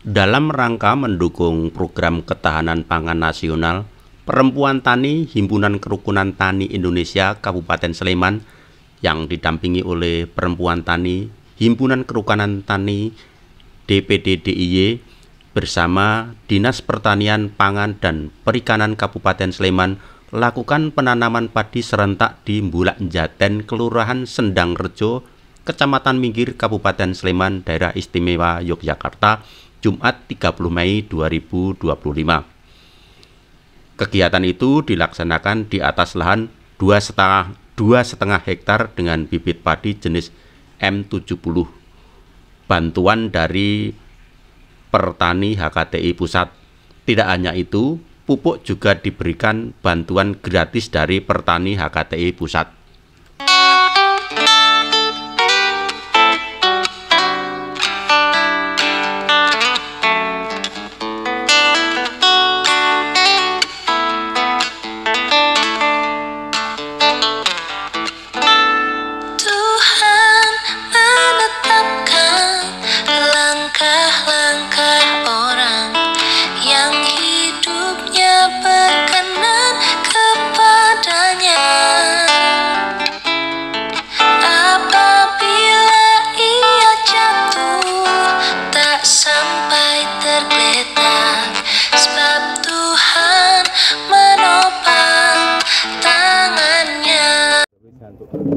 Dalam rangka mendukung program ketahanan pangan nasional, Perempuan Tani Himpunan Kerukunan Tani Indonesia Kabupaten Sleman yang didampingi oleh Perempuan Tani Himpunan Kerukunan Tani DPD DIY bersama Dinas Pertanian, Pangan, dan Perikanan Kabupaten Sleman lakukan penanaman padi serentak di Mbulak Njaten, Kelurahan Sendang Rejo, Kecamatan Minggir, Kabupaten Sleman, Daerah Istimewa Yogyakarta, Jumat 30 Mei 2025. Kegiatan itu dilaksanakan di atas lahan 2,5 hektar dengan bibit padi jenis M70. Bantuan dari Pertani HKTI Pusat. Tidak hanya itu, pupuk juga diberikan bantuan gratis dari Pertani HKTI Pusat.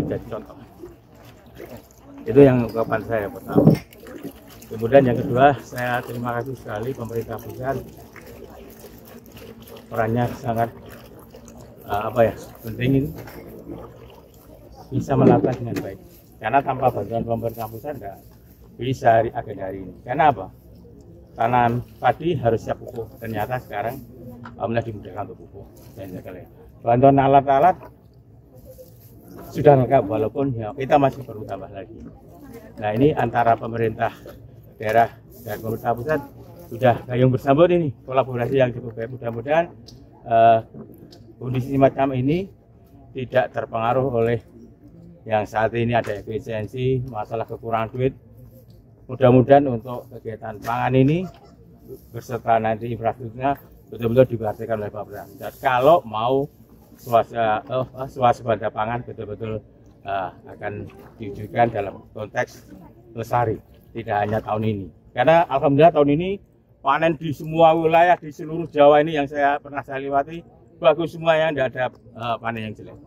Jadi contoh itu yang ungkapan saya pertama. Kemudian yang kedua, saya terima kasih sekali pemerintah pusat, perannya sangat penting ini bisa melakukan dengan baik, karena tanpa bantuan pemerintah pusat nggak bisa agenda hari ini. Karena apa? Tanam padi harus siap pupuk, ternyata sekarang alhamdulillah dimudahkan untuk pupuk. Bantuan alat-alat sudah lengkap, walaupun ya kita masih perlu tambah lagi. Nah, ini antara pemerintah daerah dan pemerintah pusat sudah gayung bersambut, ini kolaborasi yang cukup baik. Mudah-mudahan kondisi semacam ini tidak terpengaruh oleh yang saat ini ada efisiensi, masalah kekurangan duit. Mudah-mudahan untuk kegiatan pangan ini beserta nanti infrastrukturnya betul-betul diperhatikan oleh Pak Presiden. Dan kalau mau swasembada pangan betul-betul akan diwujudkan dalam konteks lestari, tidak hanya tahun ini. Karena alhamdulillah tahun ini panen di semua wilayah di seluruh Jawa ini yang pernah saya lewati bagus semua, yang tidak ada panen yang jelek.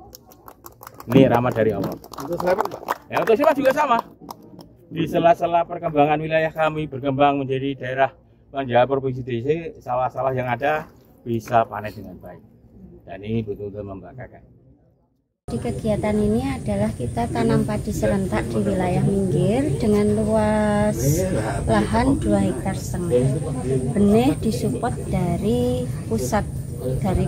Ini rahmat dari Allah. Untuk Sleman, Pak? Ya, untuk Sleman juga sama. Di sela-sela perkembangan wilayah kami berkembang menjadi daerah penjajah provinsi DC, sawah-sawah yang ada bisa panen dengan baik. Dan ini betul-betul membanggakan. Di kegiatan ini adalah kita tanam padi serentak di wilayah Minggir dengan luas lahan 2,5 hektar. Benih disupport dari pusat, dari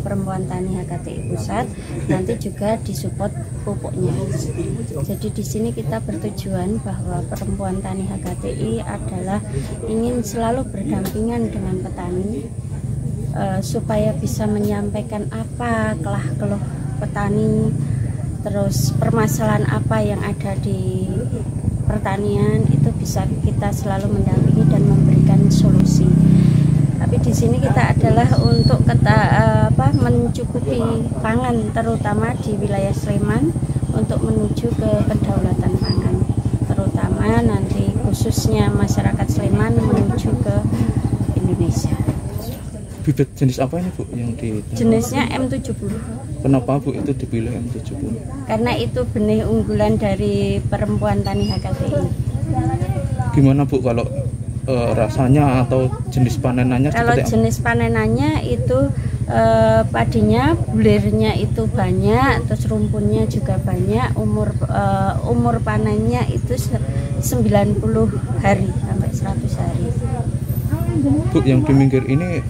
Perempuan Tani HKTI Pusat, nanti juga disupport pupuknya. Jadi di sini kita bertujuan bahwa Perempuan Tani HKTI adalah ingin selalu berdampingan dengan petani, supaya bisa menyampaikan apa keluh petani, terus permasalahan apa yang ada di pertanian, itu bisa kita selalu mendampingi dan memberikan solusi. Tapi di sini kita adalah untuk mencukupi pangan, terutama di wilayah Sleman, untuk menuju ke kedaulatan pangan, terutama nanti khususnya masyarakat Sleman menuju ke Indonesia. Bibit jenis apa ini, Bu, yang di jenisnya M70. Kenapa, Bu, itu dipilih M70? Karena itu benih unggulan dari Perempuan Tani HKTI. Gimana, Bu, kalau rasanya atau jenis panenannya? Kalau jenis panenannya itu padinya, bulirnya itu banyak, terus rumpunnya juga banyak. Umur panennya itu 90 hari sampai 100 hari. Bu, yang di Minggir ini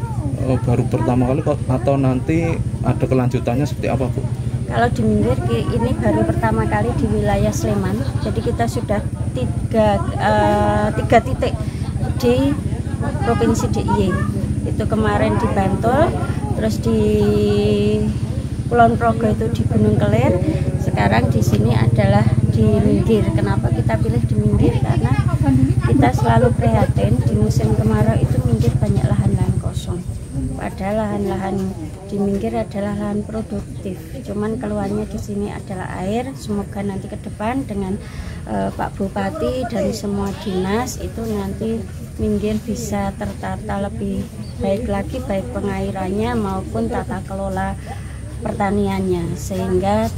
baru pertama kali atau nanti ada kelanjutannya seperti apa, Bu? Kalau di Minggir ini baru pertama kali di wilayah Sleman. Jadi kita sudah tiga titik di Provinsi DIY. Itu kemarin di Bantul, terus di Kulon Progo itu di Gunung Kelir. Sekarang di sini adalah di Minggir. Kenapa kita pilih di Minggir? Karena kita selalu prihatin di musim kemarau itu minggir banyak lahan-lahan kosong. Padahal lahan-lahan di minggir adalah lahan produktif. Cuman keluarnya di sini adalah air. Semoga nanti ke depan dengan Pak Bupati dan semua dinas itu nanti minggir bisa tertata lebih baik lagi, baik pengairannya maupun tata kelola pertaniannya, sehingga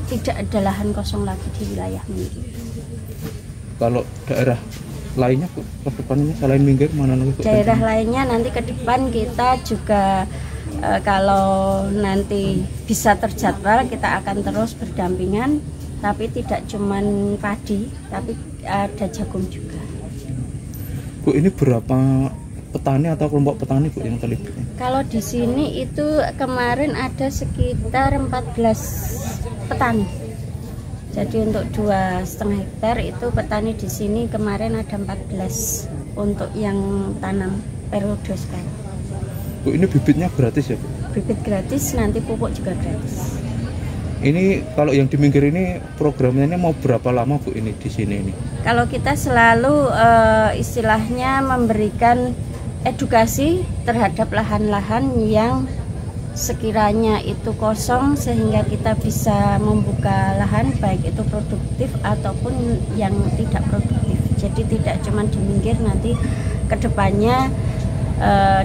tidak ada lahan kosong lagi di wilayah minggir. Kalau daerah lainnya Bu, ke depannya selain minggir mana lagi Bu? Daerah lainnya nanti ke depan kita juga kalau nanti bisa terjadwal kita akan terus berdampingan, tapi tidak cuman padi, tapi ada jagung juga. Bu, ini berapa petani atau kelompok petani Bu yang terlibat? Kalau di sini itu kemarin ada sekitar 14 petani. Jadi untuk 2,5 hektar itu petani di sini kemarin ada 14 untuk yang tanam periode sekarang. Bu, ini bibitnya gratis ya Bu? Bibit gratis, nanti pupuk juga gratis. Ini kalau yang di minggir ini programnya ini mau berapa lama Bu ini di sini ini? Kalau kita selalu istilahnya memberikan edukasi terhadap lahan-lahan yang sekiranya itu kosong sehingga kita bisa membuka lahan baik itu produktif ataupun yang tidak produktif. Jadi tidak cuma di minggir, nanti kedepannya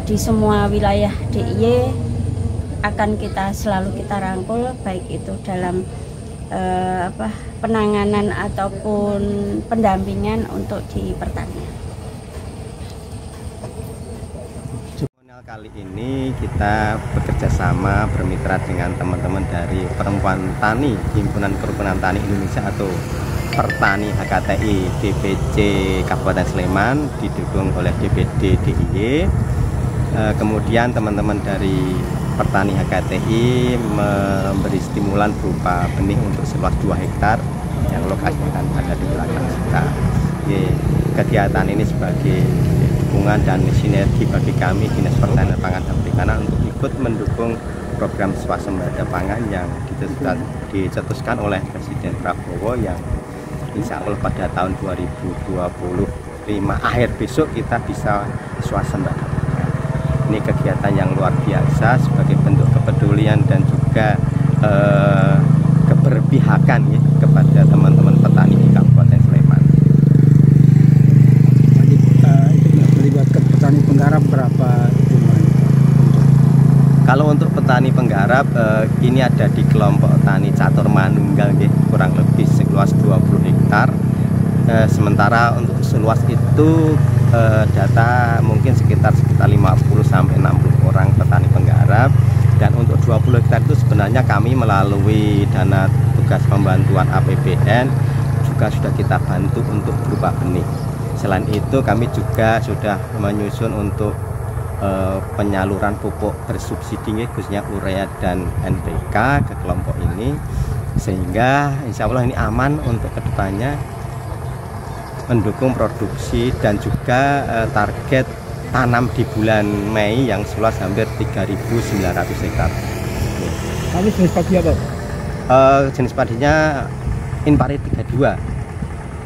di semua wilayah DIY akan selalu kita rangkul baik itu dalam penanganan ataupun pendampingan untuk di pertanian. Kali ini kita bekerja sama bermitra dengan teman-teman dari Perempuan Tani Himpunan Kerukunan Tani Indonesia atau Pertani HKTI DPC Kabupaten Sleman, didukung oleh DPD DIY. Kemudian teman-teman dari Pertani HKTI memberi stimulan berupa benih untuk seluas 2 hektar yang lokasinya ada di belakang kita. Kegiatan ini sebagai dukungan dan sinergi bagi kami Dinas Pertanian Pangan dan Perikanan untuk ikut mendukung program swasembada pangan yang dicetuskan oleh Presiden Prabowo yang insya Allah pada tahun 2025 akhir besok kita bisa swasembada. Ini kegiatan yang luar biasa sebagai bentuk kepedulian dan juga keberpihakan ya, kepada teman-teman petani di Kabupaten Sleman. Melibatkan petani penggarap berapa jumlahnya? Kalau untuk petani penggarap ini ada di kelompok tani catur manunggal ya, kurang lebih seluas 20 hektar. Sementara untuk seluas itu data mungkin sekitar 50 sampai 60 orang petani penggarap, dan untuk 20 hektar itu sebenarnya kami melalui dana tugas pembantuan APBN juga sudah kita bantu untuk berupa benih. Selain itu kami juga sudah menyusun untuk penyaluran pupuk bersubsidi khususnya urea dan NPK ke kelompok ini, sehingga insya Allah ini aman untuk kedepannya mendukung produksi dan juga target tanam di bulan Mei yang seluas hampir 3.900 hektar. Tapi jenis padi apa? Jenis padinya Inpari 32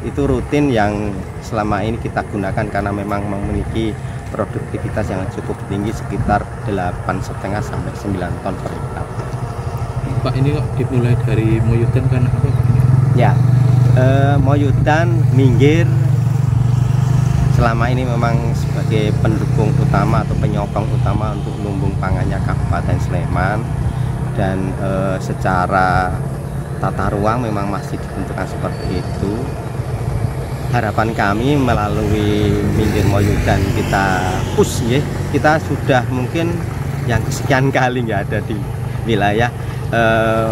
itu rutin yang selama ini kita gunakan karena memang memiliki produktivitas yang cukup tinggi sekitar 8,5 sampai 9 ton per hektar. Pak, ini kok dimulai dari Moyudan kan apa Pak? Ya, Moyudan minggir selama ini memang sebagai pendukung utama atau penyokong utama untuk lumbung pangannya Kabupaten Sleman, dan secara tata ruang memang masih ditentukan seperti itu. Harapan kami melalui minggir Moyudan kita push ya, kita sudah mungkin yang kesekian kali nggak ada di wilayah,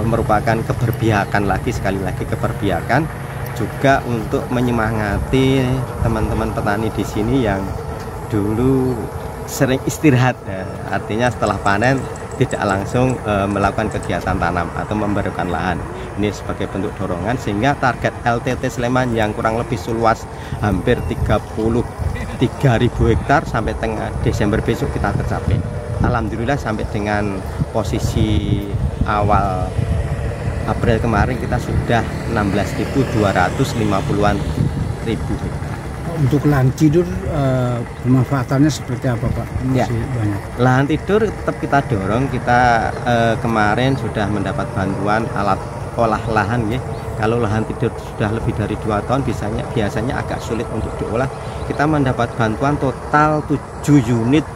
merupakan keberpihakan lagi, sekali lagi keberpihakan juga untuk menyemangati teman-teman petani di sini yang dulu sering istirahat ya. Artinya setelah panen tidak langsung melakukan kegiatan tanam atau membarukan lahan. Ini sebagai bentuk dorongan sehingga target LTT Sleman yang kurang lebih seluas hampir 33.000 hektar sampai tengah Desember besok kita tercapai. Alhamdulillah sampai dengan posisi awal April kemarin kita sudah 16.250-an hektar. untuk lahan tidur pemanfaatannya seperti apa Pak? Ya. Masih banyak. Lahan tidur tetap kita dorong. Kita kemarin sudah mendapat bantuan alat olah lahan ya. Kalau lahan tidur sudah lebih dari 2 ton biasanya agak sulit untuk diolah. Kita mendapat bantuan total 7 unit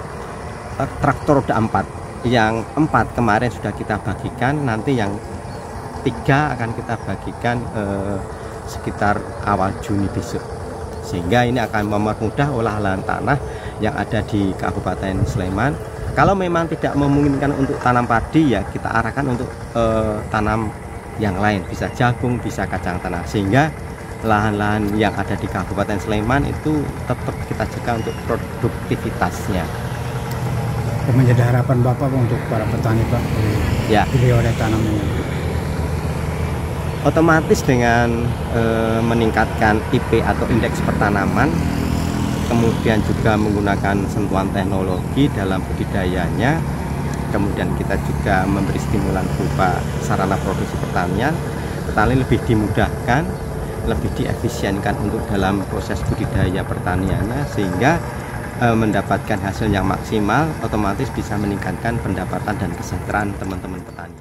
traktor roda 4. Yang 4 kemarin sudah kita bagikan, nanti yang 3 akan kita bagikan sekitar awal Juni besok. Sehingga ini akan mempermudah olah lahan tanah yang ada di Kabupaten Sleman. Kalau memang tidak memungkinkan untuk tanam padi, ya kita arahkan untuk tanam yang lain, bisa jagung, bisa kacang tanah, sehingga lahan-lahan yang ada di Kabupaten Sleman itu tetap kita jaga untuk produktivitasnya. Apa menjadi harapan Bapak untuk para petani Pak Ya, periode tanam ini? otomatis dengan meningkatkan IP atau indeks pertanaman, kemudian juga menggunakan sentuhan teknologi dalam budidayanya, kemudian kita juga memberi stimulan berupa sarana produksi pertanian, petani lebih dimudahkan, lebih diefisienkan untuk dalam proses budidaya pertaniannya, sehingga mendapatkan hasil yang maksimal, otomatis bisa meningkatkan pendapatan dan kesejahteraan teman-teman petani.